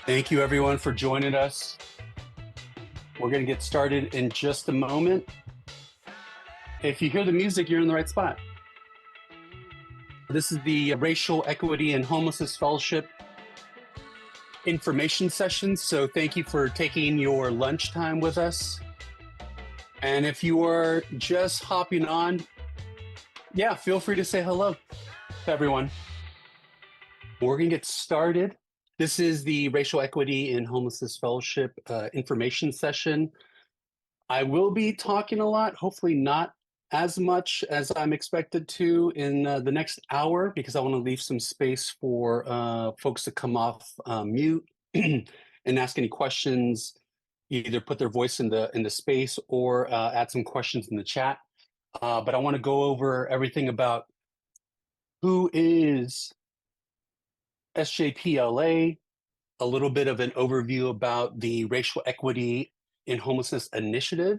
Thank you everyone for joining us. We're going to get started in just a moment. If you hear the music, you're in the right spot. This is the Racial Equity and Homelessness Fellowship information session. So thank you for taking your lunchtime with us. And if you are just hopping on, feel free to say hello to everyone. We're going to get started. This is the Racial Equity and Homelessness Fellowship information session. I will be talking a lot, hopefully not as much as I'm expected to in the next hour, because I want to leave some space for folks to come off mute and ask any questions, either put their voice in the space or add some questions in the chat. But I want to go over everything about who is SJPLA, a little bit of an overview about the Racial Equity in Homelessness Initiative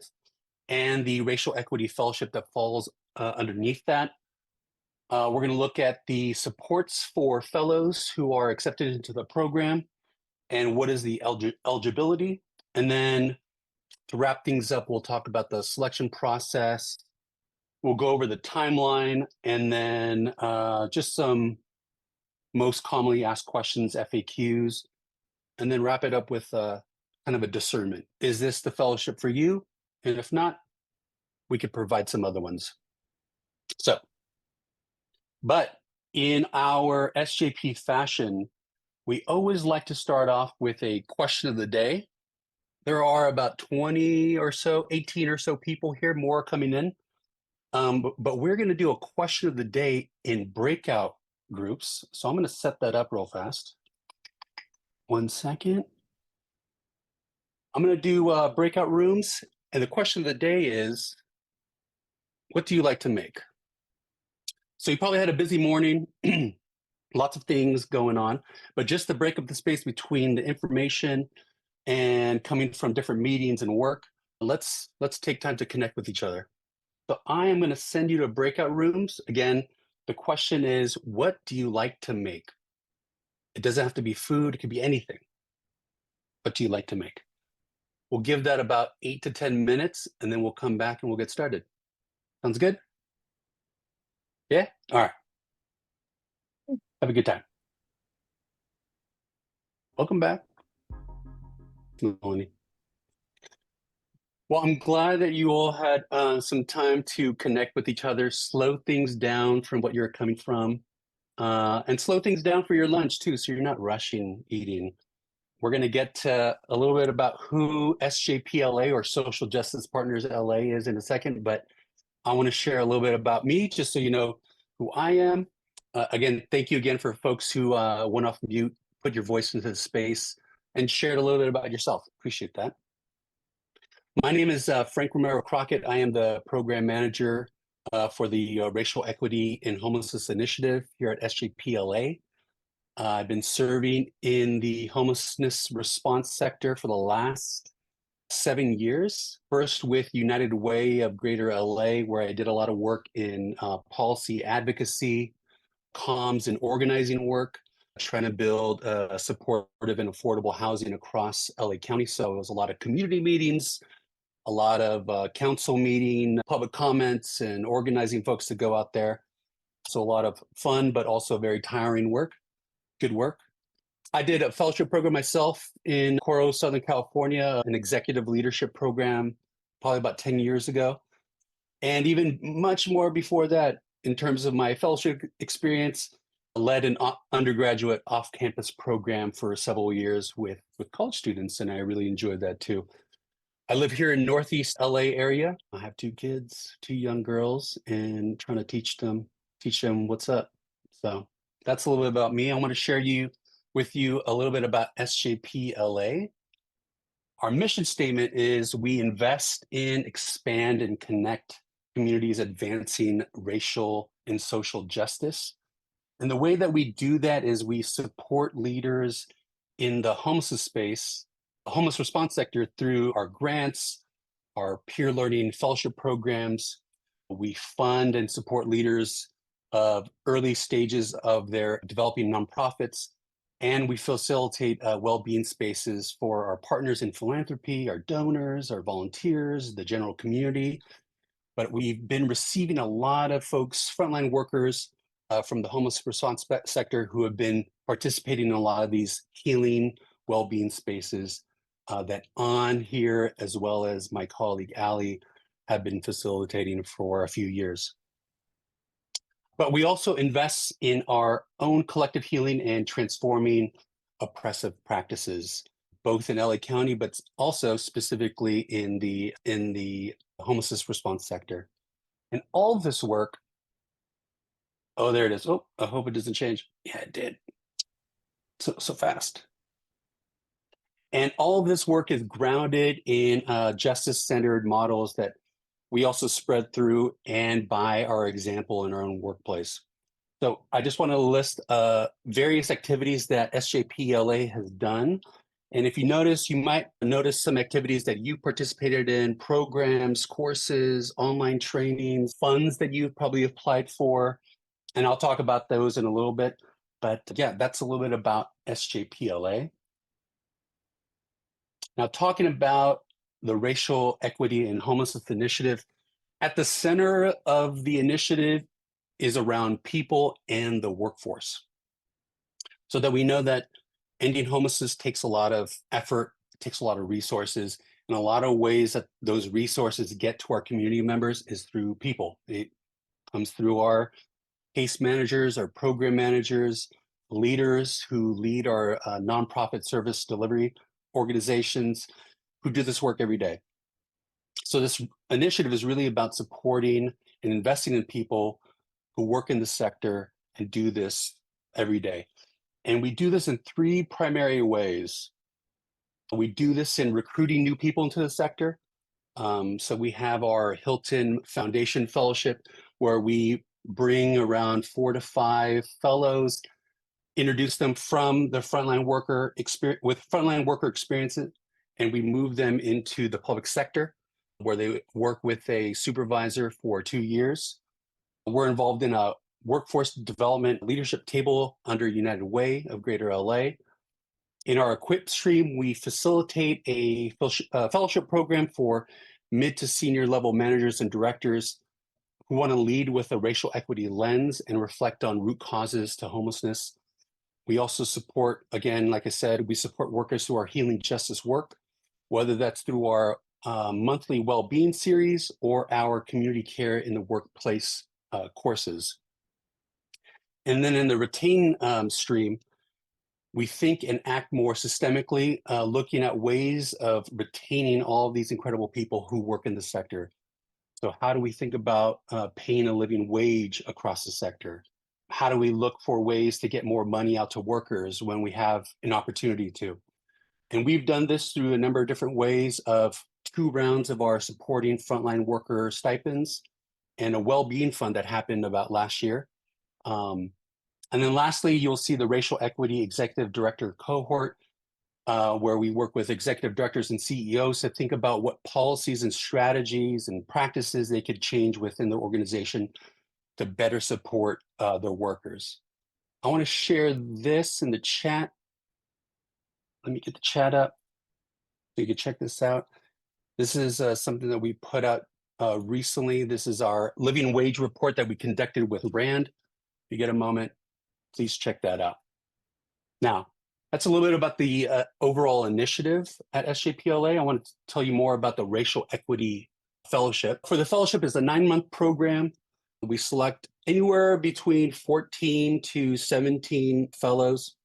and the Racial Equity Fellowship that falls underneath that. We're going to look at the supports for fellows who are accepted into the program and what is the eligibility. And then to wrap things up, we'll talk about the selection process. We'll go over the timeline and then just some most commonly asked questions, FAQs, and then wrap it up with kind of a discernment. Is this the fellowship for you? And if not, we could provide some other ones. But in our SJP fashion, we always like to start off with a question of the day. There are about 20 or so, 18 or so people here, more coming in. But we're going to do a question of the day in breakout groups. So I'm going to set that up real fast. 1 second. I'm going to do breakout rooms. And the question of the day is, what do you like to make? So you probably had a busy morning, lots of things going on, but just to break up the space between the information and coming from different meetings and work, let's take time to connect with each other. So I am going to send you to breakout rooms. Again, the question is, what do you like to make? It doesn't have to be food. It could be anything. What do you like to make? We'll give that about 8 to 10 minutes, and then we'll come back and we'll get started. Sounds good? Yeah? All right. Have a good time. Welcome back. Melanie. Well, I'm glad that you all had some time to connect with each other, slow things down from what you're coming from, and slow things down for your lunch too, so you're not rushing eating. We're going to get to a little bit about who SJPLA or Social Justice Partners LA is in a second, but I want to share a little bit about me just so you know who I am. Again, thank you again for folks who went off mute, put your voice into the space, and shared a little bit about yourself. Appreciate that. My name is Frank Romero Crockett. I am the program manager for the Racial Equity in Homelessness Initiative here at SJPLA. I've been serving in the homelessness response sector for the last 7 years. First with United Way of Greater LA, where I did a lot of work in policy advocacy, comms and organizing work, trying to build supportive and affordable housing across LA County. So it was a lot of community meetings, a lot of council meeting, public comments, and organizing folks to go out there. So a lot of fun, but also very tiring work, good work. I did a fellowship program myself in Coro, Southern California, an executive leadership program, probably about 10 years ago. And even much more before that, in terms of my fellowship experience, led an undergraduate off-campus program for several years with college students, and I really enjoyed that too. I live here in Northeast LA area. I have 2 kids, 2 young girls, and trying to teach them what's up. So that's a little bit about me. I want to share with you a little bit about SJPLA. Our mission statement is we invest in, expand, and connect communities advancing racial and social justice. And the way that we do that is we support leaders in the homelessness space, the homeless response sector, through our grants, our peer learning fellowship programs. We fund and support leaders of early stages of their developing nonprofits And we facilitate well-being spaces for our partners in philanthropy, our donors, our volunteers, the general community. But we've been receiving a lot of folks, frontline workers from the homeless response sector who have been participating in a lot of these healing well-being spaces that An here, as well as my colleague Ali, have been facilitating for a few years. But we also invest in our own collective healing and transforming oppressive practices, both in LA County, but also specifically in the homelessness response sector. And all of this work, oh, there it is. Oh, I hope it doesn't change. Yeah, it did. So fast. And all of this work is grounded in justice-centered models that we also spread through and by our example in our own workplace. So I just want to list various activities that SJPLA has done. And if you notice, you might notice some activities that you participated in, programs, courses, online trainings, funds that you've probably applied for. And I'll talk about those in a little bit. But yeah, that's a little bit about SJPLA. Now, talking about the Racial Equity and Homelessness Initiative, at the center of the initiative is around people and the workforce. So that we know that ending homelessness takes a lot of effort, takes a lot of resources, and a lot of ways that those resources get to our community members is through people. It comes through our case managers, our program managers, leaders who lead our nonprofit service delivery organizations who do this work every day. So this initiative is really about supporting and investing in people who work in the sector and do this every day. And we do this in three primary ways. We do this in recruiting new people into the sector. So we have our Hilton Foundation Fellowship, where we bring around 4 to 5 fellows, introduce them from the frontline worker experience with frontline worker experiences, and we move them into the public sector, where they work with a supervisor for 2 years. We're involved in a workforce development leadership table under United Way of Greater LA. In our Equip stream, we facilitate a fellowship program for mid to senior level managers and directors who want to lead with a racial equity lens and reflect on root causes to homelessness. We also support, again, like I said, we support workers who are healing justice work, whether that's through our monthly well-being series or our community care in the workplace courses. And then in the retain stream, we think and act more systemically, looking at ways of retaining all of these incredible people who work in the sector. So how do we think about paying a living wage across the sector? How do we look for ways to get more money out to workers when we have an opportunity to? And we've done this through a number of different ways of 2 rounds of our supporting frontline worker stipends and a well-being fund that happened about last year. And then lastly, you'll see the Racial Equity Executive Director cohort, where we work with executive directors and CEOs to think about what policies and strategies and practices they could change within their organization to better support their workers. I want to share this in the chat. Let me get the chat up so you can check this out. This is something that we put out recently. This is our living wage report that we conducted with Rand. If you get a moment, please check that out. Now, that's a little bit about the overall initiative at SJPLA. I want to tell you more about the Racial Equity Fellowship. For the fellowship, it's a 9-month program. We select anywhere between 14 to 17 fellows.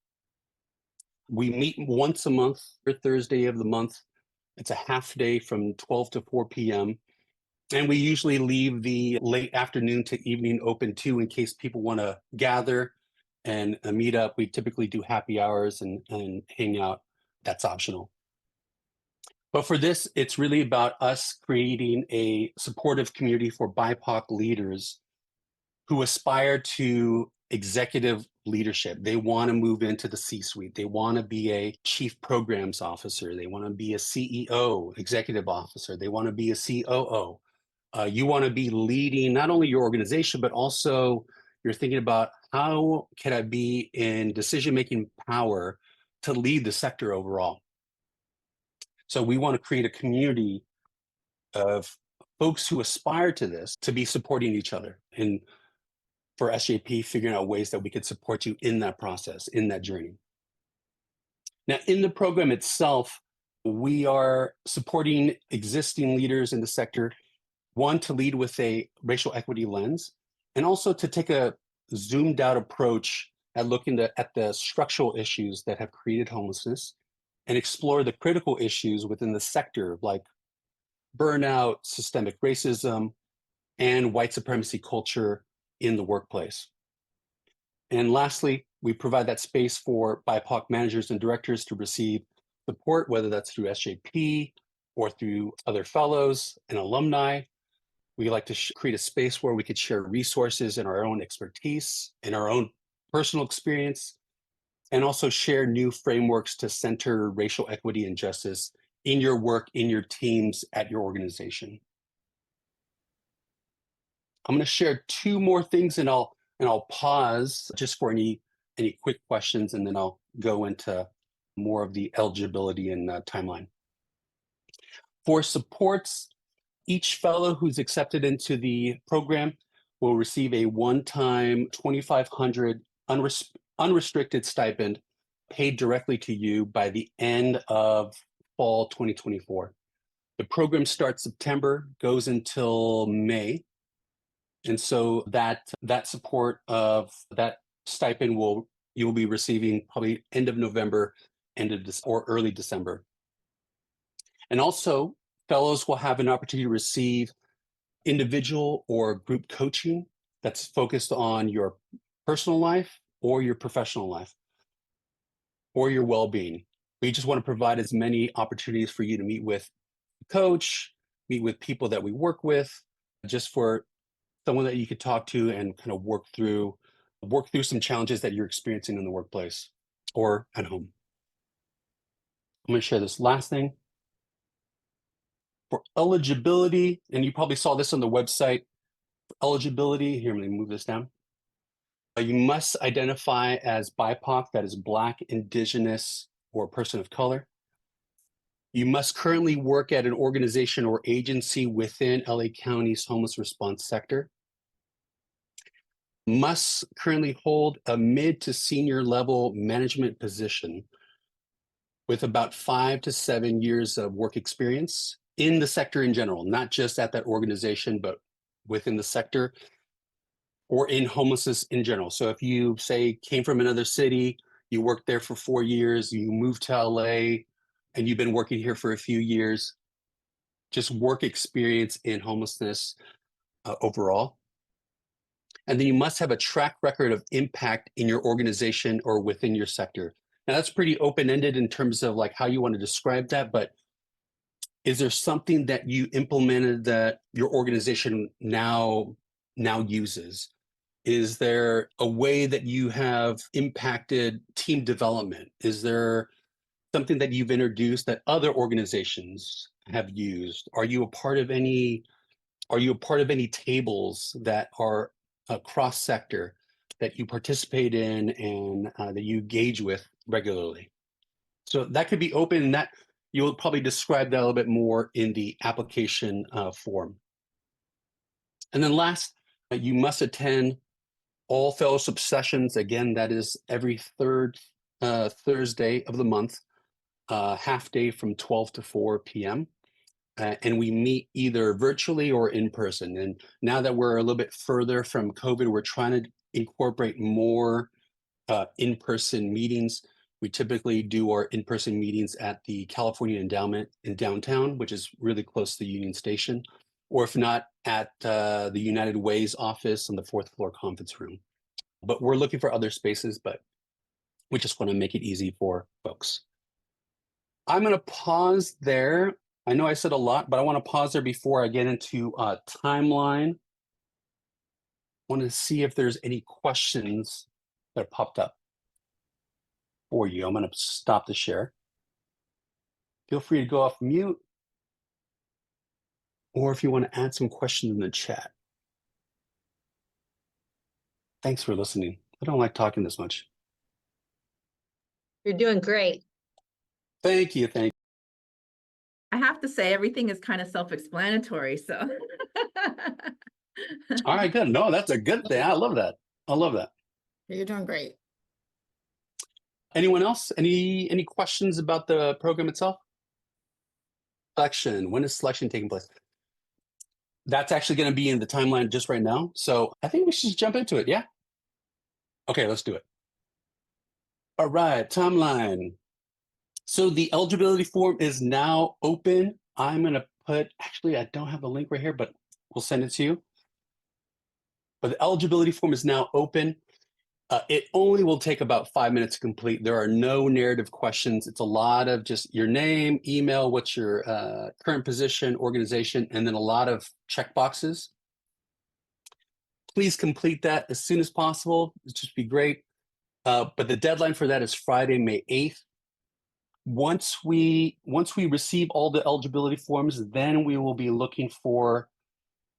We meet once a month, or Thursday of the month. It's a half day from 12 to 4 p.m. And we usually leave the late afternoon to evening open too, in case people want to gather and meet up. We typically do happy hours and hang out. That's optional. But for this, it's really about us creating a supportive community for BIPOC leaders who aspire to executive leadership. They want to move into the C-suite. They want to be a chief programs officer. They want to be a CEO, executive officer. They want to be a COO. You want to be leading not only your organization, but also you're thinking about how can I be in decision-making power to lead the sector overall. So we want to create a community of folks who aspire to this to be supporting each other. And for SJP, figuring out ways that we could support you in that process, in that journey. Now, in the program itself, we are supporting existing leaders in the sector, one, to lead with a racial equity lens, and also to take a zoomed out approach at looking at the structural issues that have created homelessness and explore the critical issues within the sector, like burnout, systemic racism, and white supremacy culture in the workplace. And lastly, we provide that space for BIPOC managers and directors to receive support, whether that's through SJP or through other fellows and alumni. We like to create a space where we could share resources and our own expertise and our own personal experience, and also share new frameworks to center racial equity and justice in your work, in your teams, at your organization. I'm going to share two more things, and I'll pause just for any quick questions, and then I'll go into more of the eligibility and timeline. For supports, each fellow who's accepted into the program will receive a one-time $2,500 unrestricted stipend paid directly to you by the end of fall 2024. The program starts September, goes until May. And so that support of that stipend you'll be receiving probably end of November, or early December. And also, fellows will have an opportunity to receive individual or group coaching that's focused on your personal life or your professional life or your well-being. We just want to provide as many opportunities for you to meet with a coach, meet with people that we work with, just for someone that you could talk to and kind of work through some challenges that you're experiencing in the workplace or at home. I'm going to share this last thing. For eligibility, and you probably saw this on the website, for eligibility, here, let me move this down. You must identify as BIPOC, that is Black, Indigenous, or person of color. You must currently work at an organization or agency within LA County's homeless response sector. Must currently hold a mid to senior level management position with about 5 to 7 years of work experience in the sector in general, not just at that organization, but within the sector or in homelessness in general. So if you, say, came from another city, you worked there for 4 years, you moved to LA, and you've been working here for a few years, just work experience in homelessness overall. And then you must have a track record of impact in your organization or within your sector. Now that's pretty open-ended in terms of like how you want to describe that, but is there something that you implemented that your organization now uses? Is there a way that you have impacted team development? Is there something that you've introduced that other organizations have used? Are you a part of any tables that are cross-sector that you participate in and that you engage with regularly? So that could be open, and that you'll probably describe that a little bit more in the application form. And then last, you must attend all fellowship sessions. Again, that is every third Thursday of the month, half day from 12 to 4 p.m. And we meet either virtually or in person. And now that we're a little bit further from COVID, we're trying to incorporate more in-person meetings. We typically do our in-person meetings at the California Endowment in downtown, which is really close to the Union Station, or if not, at the United Way's office on the 4th floor conference room. But we're looking for other spaces, but we just want to make it easy for folks. I'm going to pause there. I know I said a lot, but I want to pause there before I get into a timeline. I want to see if there's any questions that popped up for you. I'm going to stop the share. Feel free to go off mute, or if you want to add some questions in the chat. Thanks for listening. I don't like talking this much. You're doing great. Thank you. Thank I have to say everything is kind of self-explanatory, so. you. All right, good. No, that's a good thing. I love that. I love that. You're doing great. Anyone else? Any questions about the program itself? Selection. When is selection taking place? That's actually going to be in the timeline just right now. So I think we should just jump into it. Yeah. Okay, let's do it. All right, timeline. So the eligibility form is now open. I'm going to actually, I don't have the link right here, but we'll send it to you. But the eligibility form is now open. It only will take about 5 minutes to complete. There are no narrative questions. It's a lot of just your name, email, what's your current position, organization, and then a lot of check boxes. Please complete that as soon as possible. It'd just be great. But the deadline for that is Friday, May 8th. Once we receive all the eligibility forms, then we will be looking for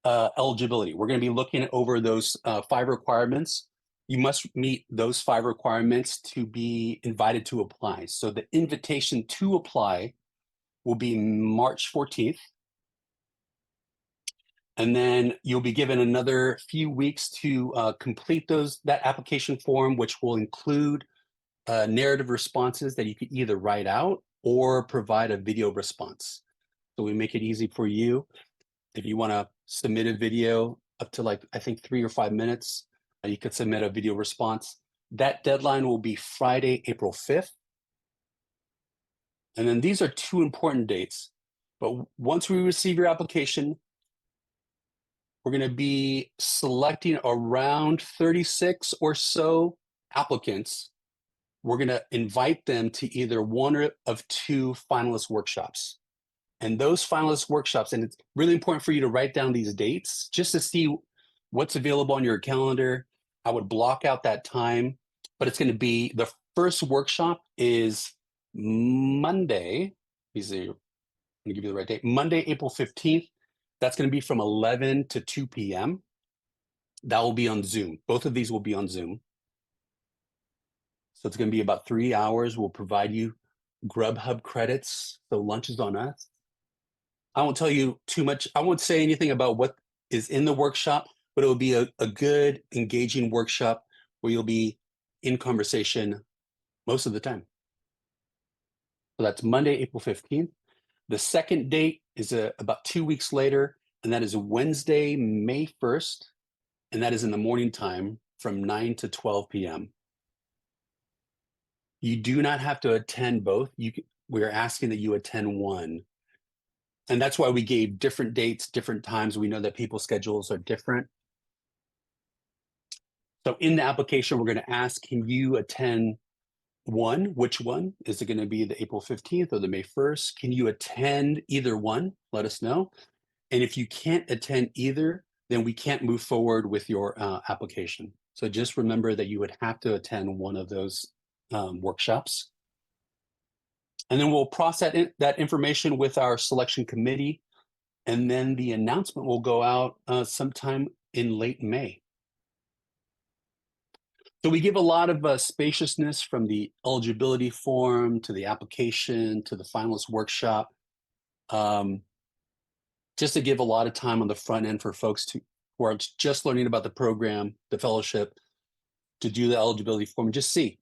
eligibility. We're going to be looking over those 5 requirements. You must meet those 5 requirements to be invited to apply. So the invitation to apply will be March 14th. And then you'll be given another few weeks to complete that application form, which will include narrative responses that you could either write out or provide a video response. So we make it easy for you. If you want to submit a video up to I think 3 or 5 minutes, you could submit a video response. That deadline will be Friday, April 5th. And then these are 2 important dates. But once we receive your application, we're going to be selecting around 36 or so applicants. We're going to invite them to either one of 2 finalist workshops. And those finalist workshops, and it's really important for you to write down these dates just to see what's available on your calendar. I would block out that time, but it's going to be the first workshop is Monday. Let me see. I'm going to give you the right date. Monday, April 15th. That's going to be from 11 to 2 p.m. That will be on Zoom. Both of these will be on Zoom. So it's going to be about 3 hours. We'll provide you Grubhub credits. So lunch is on us. I won't tell you too much. I won't say anything about what is in the workshop, but it will be a good, engaging workshop where you'll be in conversation most of the time. So that's Monday, April 15th. The second date is about 2 weeks later, and that is Wednesday, May 1st, and that is in the morning time from 9 to 12 p.m. You do not have to attend both. We are asking that you attend one. And that's why we gave different dates, different times. We know that people's schedules are different. So in the application, we're going to ask, can you attend one? Which one? Is it going to be the April 15th or the May 1st? Can you attend either one? Let us know. And if you can't attend either, then we can't move forward with your application. So just remember that you would have to attend one of those workshops. And then we'll process that information with our selection committee. And then the announcement will go out sometime in late May. So we give a lot of spaciousness from the eligibility form to the application to the finalist workshop, just to give a lot of time on the front end for folks who are just learning about the program, the fellowship, to do the eligibility form and just see.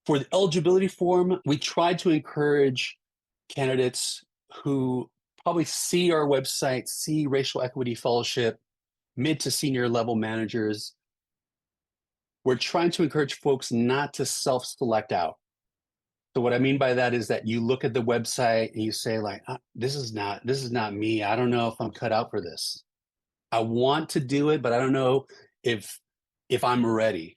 For the eligibility form, we tried to encourage candidates who probably see our website, see Racial Equity Fellowship, mid to senior level managers. We're trying to encourage folks not to self-select out. So what I mean by that is that you look at the website and you say this is not me. I don't know if I'm cut out for this. I want to do it, but I don't know if I'm ready.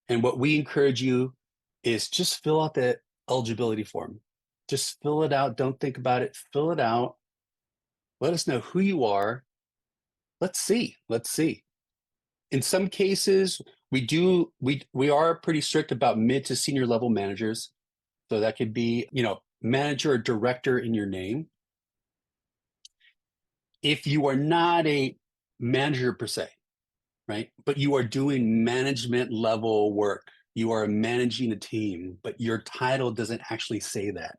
And what we encourage you is just fill out the eligibility form. Just fill it out. Don't think about it. Fill it out. Let us know who you are. Let's see. In some cases, we are pretty strict about mid to senior level managers. So that could be, manager or director in your name. If you are not a manager per se, right? But you are doing management level work. You are managing a team, but your title doesn't actually say that.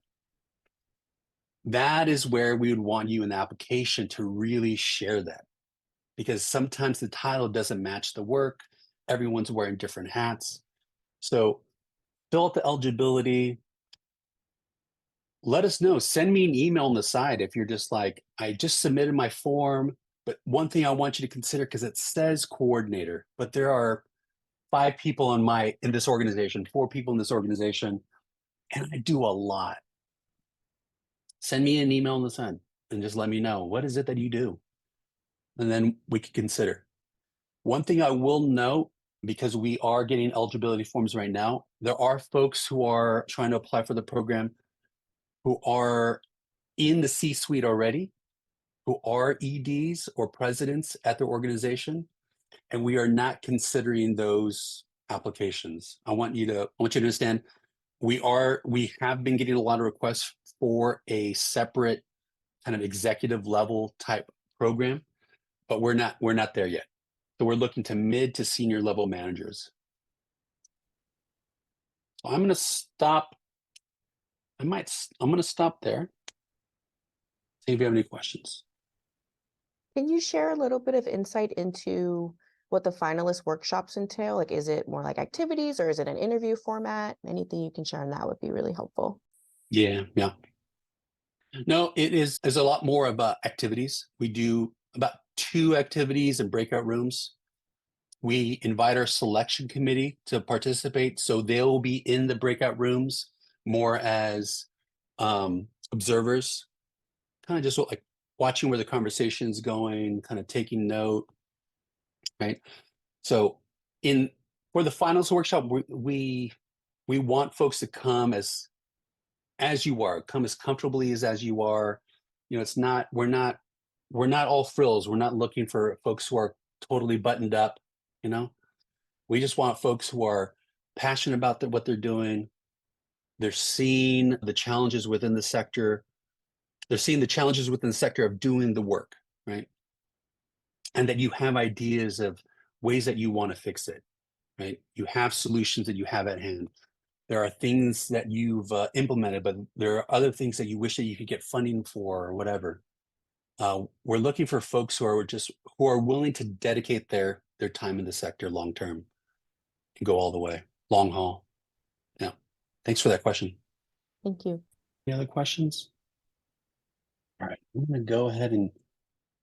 That is where we would want you in the application to really share that, because sometimes the title doesn't match the work. Everyone's wearing different hats. So fill out the eligibility. Let us know. Send me an email on the side if you're just like, I just submitted my form, but one thing I want you to consider, because it says coordinator, but there are 5 people in this organization, 4 people in this organization, and I do a lot. Send me an email on the side and just let me know, what is it that you do? And then we can consider. One thing I will note, because we are getting eligibility forms right now, there are folks who are trying to apply for the program who are in the C-suite already, who are EDs or presidents at their organization, and we are not considering those applications. I want you to understand, we have been getting a lot of requests for a separate kind of executive level type program, but we're not there yet. So we're looking to mid to senior level managers. So I'm going to stop. I'm going to stop there. See if you have any questions. Can you share a little bit of insight into what the finalist workshops entail? Like, is it more like activities or is it an interview format? Anything you can share on that would be really helpful. Yeah. No, it is a lot more about activities. We do about 2 activities in breakout rooms. We invite our selection committee to participate, so they'll be in the breakout rooms more as observers, kind of just like watching where the conversation's going, kind of taking note, right? So for the finals workshop, we want folks to come as you are, come as comfortably as you are. It's not, we're not all frills. We're not looking for folks who are totally buttoned up, you know? We just want folks who are passionate about what they're doing. They're seeing the challenges within the sector. They're seeing the challenges within the sector of doing the work, right? And that you have ideas of ways that you want to fix it, right? You have solutions that you have at hand. There are things that you've implemented, but there are other things that you wish that you could get funding for or whatever. We're looking for folks who are willing to dedicate their time in the sector long term and go all the way, long haul. Yeah. Thanks for that question. Thank you. Any other questions? All right, I'm going to go ahead and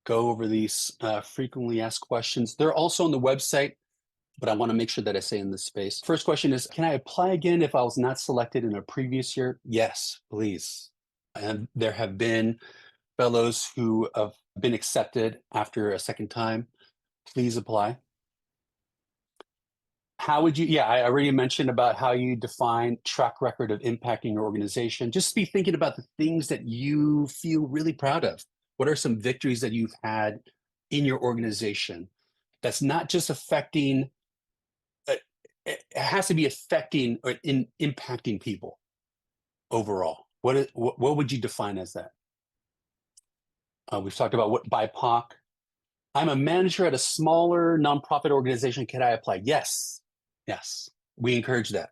go over these frequently asked questions. They're also on the website, but I want to make sure that I say in this space. First question is, can I apply again if I was not selected in a previous year? Yes, please. And there have been fellows who have been accepted after a second time. Please apply. How would you, yeah, I already mentioned about how you define track record of impacting your organization. Just be thinking about the things that you feel really proud of. What are some victories that you've had in your organization that's not just affecting, it has to be affecting or impacting people overall? What would you define as that? We've talked about what BIPOC. I'm a manager at a smaller nonprofit organization. Can I apply? Yes. We encourage that.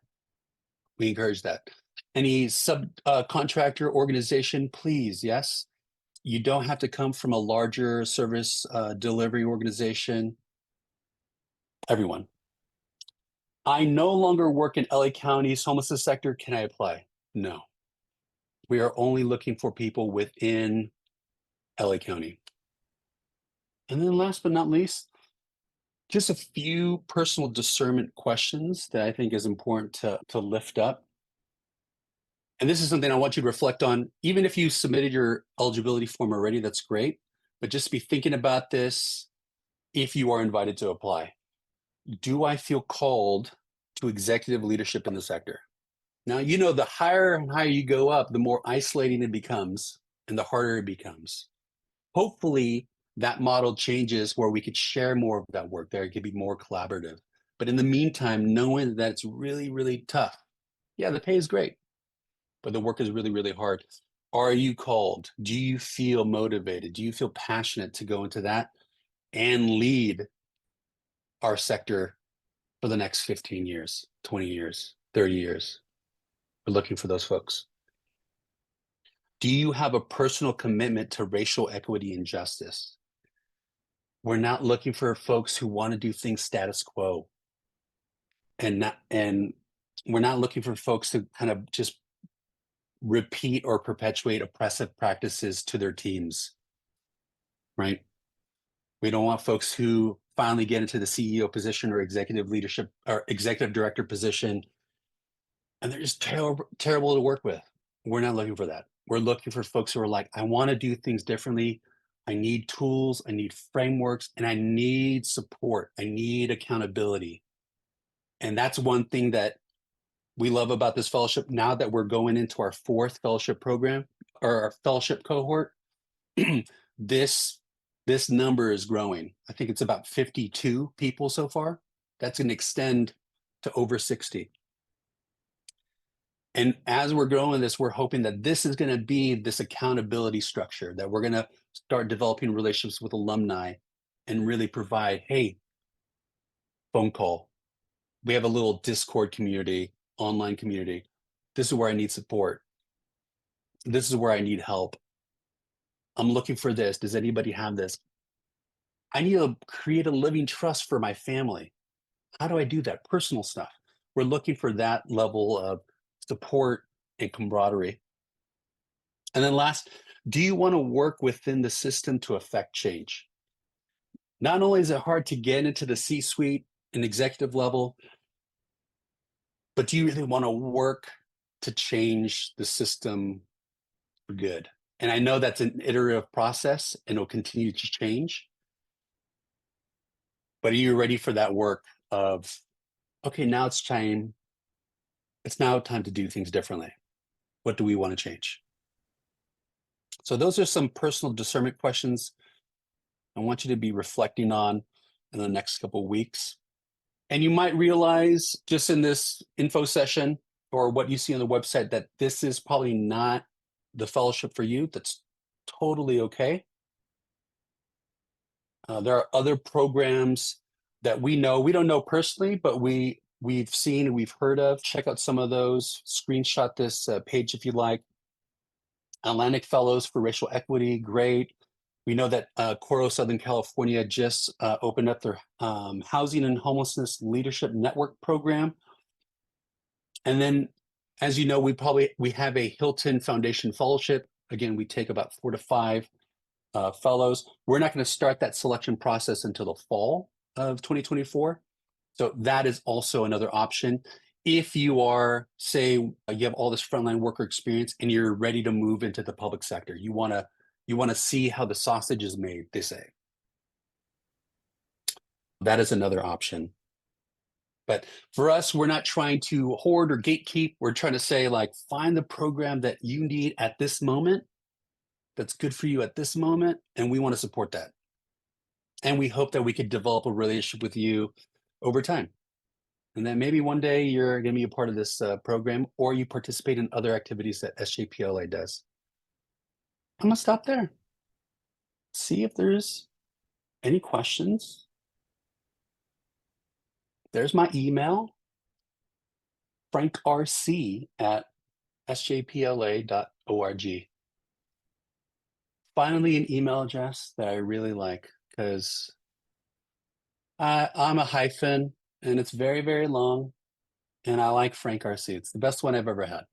Any subcontractor organization, please. Yes. You don't have to come from a larger service delivery organization. Everyone. I no longer work in LA County's homelessness sector. Can I apply? No. We are only looking for people within LA County. And then last but not least, just a few personal discernment questions that I think is important to lift up. And this is something I want you to reflect on. Even if you submitted your eligibility form already, that's great. But just be thinking about this if you are invited to apply. Do I feel called to executive leadership in the sector? Now, the higher and higher you go up, the more isolating it becomes and the harder it becomes. Hopefully, that model changes where we could share more of that work there. It could be more collaborative. But in the meantime, knowing that it's really, really tough. Yeah, the pay is great, but the work is really, really hard. Are you called? Do you feel motivated? Do you feel passionate to go into that and lead our sector for the next 15 years, 20 years, 30 years. We're looking for those folks. Do you have a personal commitment to racial equity and justice? We're not looking for folks who want to do things status quo. And we're not looking for folks to kind of just repeat or perpetuate oppressive practices to their teams, right? We don't want folks who finally get into the CEO position or executive leadership or executive director position and they're just terrible to work with. We're not looking for that. We're looking for folks who are like, I want to do things differently. I need tools, I need frameworks, and I need support. I need accountability. And that's one thing that we love about this fellowship now that we're going into our 4th fellowship program or our fellowship cohort. this number is growing. I think it's about 52 people so far. That's going to extend to over 60. And as we're growing this, we're hoping that this is going to be this accountability structure, that we're going to start developing relationships with alumni and really provide, hey, phone call. We have a little Discord community, online community. This is where I need support. This is where I need help. I'm looking for this. Does anybody have this? I need to create a living trust for my family. How do I do that? Personal stuff. We're looking for that level of support and camaraderie. And then last, do you want to work within the system to affect change? Not only is it hard to get into the C-suite and executive level, but do you really want to work to change the system for good? And I know that's an iterative process and it'll continue to change. But are you ready for that work of, okay, now it's time. It's now time to do things differently. What do we want to change? So those are some personal discernment questions I want you to be reflecting on in the next couple of weeks. And you might realize just in this info session or what you see on the website that this is probably not the fellowship for you. That's totally okay. There are other programs that we don't know personally, but we've seen and we've heard of. Check out some of those. Screenshot this page if you like. Atlantic Fellows for Racial Equity, great. We know that Coro Southern California just opened up their Housing and Homelessness Leadership Network program. And then, as you know, we have a Hilton Foundation Fellowship. Again, we take about 4 to 5 fellows. We're not going to start that selection process until the fall of 2024. So that is also another option. If you are, say, you have all this frontline worker experience and you're ready to move into the public sector, you want to see how the sausage is made, they say. That is another option. But for us, we're not trying to hoard or gatekeep. We're trying to say, like, find the program that you need at this moment, that's good for you at this moment, and we want to support that. And we hope that we could develop a relationship with you over time. And then maybe one day you're going to be a part of this program or you participate in other activities that SJPLA does. I'm going to stop there. See if there's any questions. There's my email, frankrc@sjpla.org. Finally, an email address that I really like because I'm a hyphen and it's very, very long. And I like Frank RC. It's the best one I've ever had.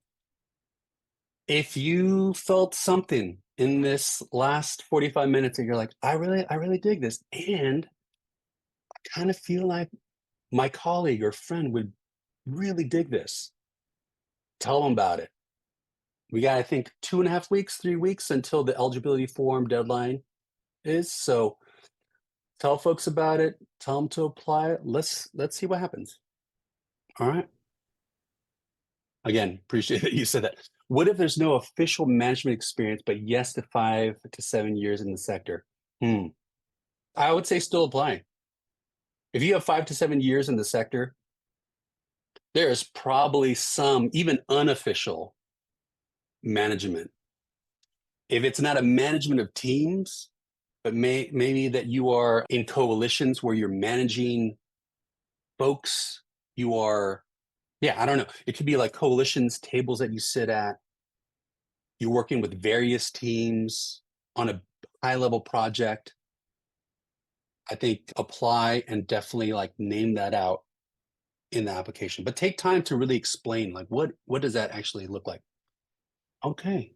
If you felt something in this last 45 minutes and you're like, I really dig this. And I kind of feel like my colleague or friend would really dig this. Tell them about it. We got, I think, 2.5 weeks, 3 weeks until the eligibility form deadline is. So tell folks about it. Tell them to apply. Let's see what happens. All right. Again, appreciate that you said that. What if there's no official management experience, but yes to 5 to 7 years in the sector? I would say still apply. If you have 5 to 7 years in the sector, there is probably some even unofficial management. If it's not a management of teams, but maybe that you are in coalitions where you're managing folks you are, yeah, I don't know. It could be like coalitions, tables that you sit at. You're working with various teams on a high level project. I think apply and definitely like name that out in the application, but take time to really explain like what does that actually look like? Okay.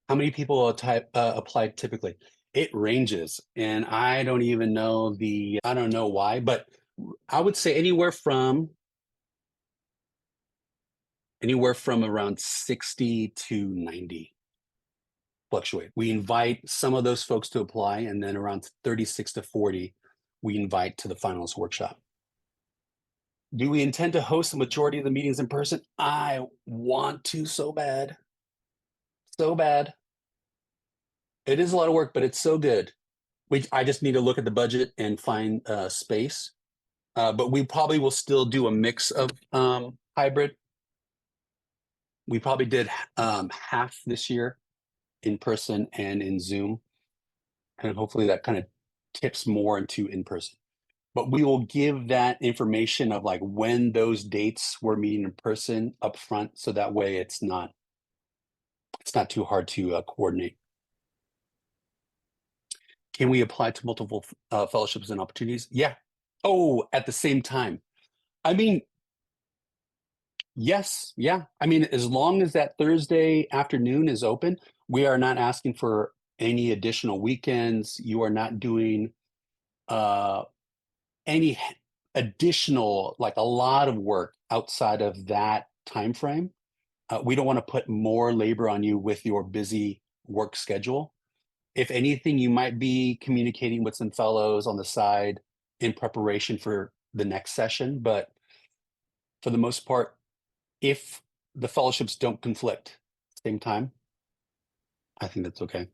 How many people apply typically? It ranges, and I don't even know I don't know why, but I would say anywhere from around 60 to 90 fluctuate. We invite some of those folks to apply, and then around 36 to 40, we invite to the finalist workshop. Do we intend to host the majority of the meetings in person? I want to so bad. So bad. It is a lot of work, but it's so good. I just need to look at the budget and find space. But we probably will still do a mix of hybrid. We probably did half this year in person and in Zoom. And hopefully that kind of tips more into in person. But we will give that information of like when those dates we're meeting in person up front, so that way it's not too hard to coordinate. Can we apply to multiple fellowships and opportunities? Yeah. Oh, at the same time. I mean, yes, yeah. I mean, as long as that Thursday afternoon is open, we are not asking for any additional weekends. You are not doing any additional, like a lot of work outside of that time frame. We don't want to put more labor on you with your busy work schedule. If anything, you might be communicating with some fellows on the side in preparation for the next session. But for the most part, if the fellowships don't conflict at the same time, I think that's okay.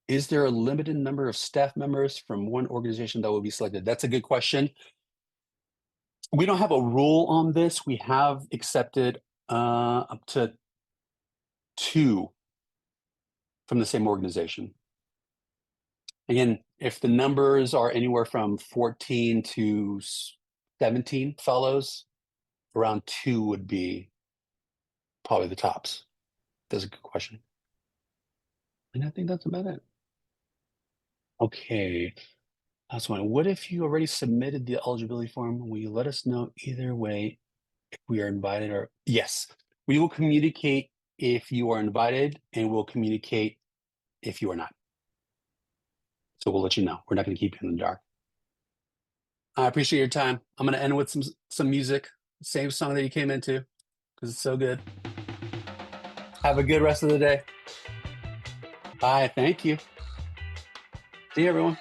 Is there a limited number of staff members from one organization that will be selected? That's a good question. We don't have a rule on this. We have accepted up to 2 from the same organization. Again, if the numbers are anywhere from 14 to 17 fellows, around 2 would be probably the tops. That's a good question. And I think that's about it. Okay. Last one. What if you already submitted the eligibility form? Will you let us know either way if we are invited or yes, we will communicate if you are invited, and we'll communicate if you are not. So we'll let you know. We're not going to keep you in the dark. I appreciate your time. I'm going to end with some music. Same song that you came into because it's so good. Have a good rest of the day. Bye. Thank you. See you, everyone.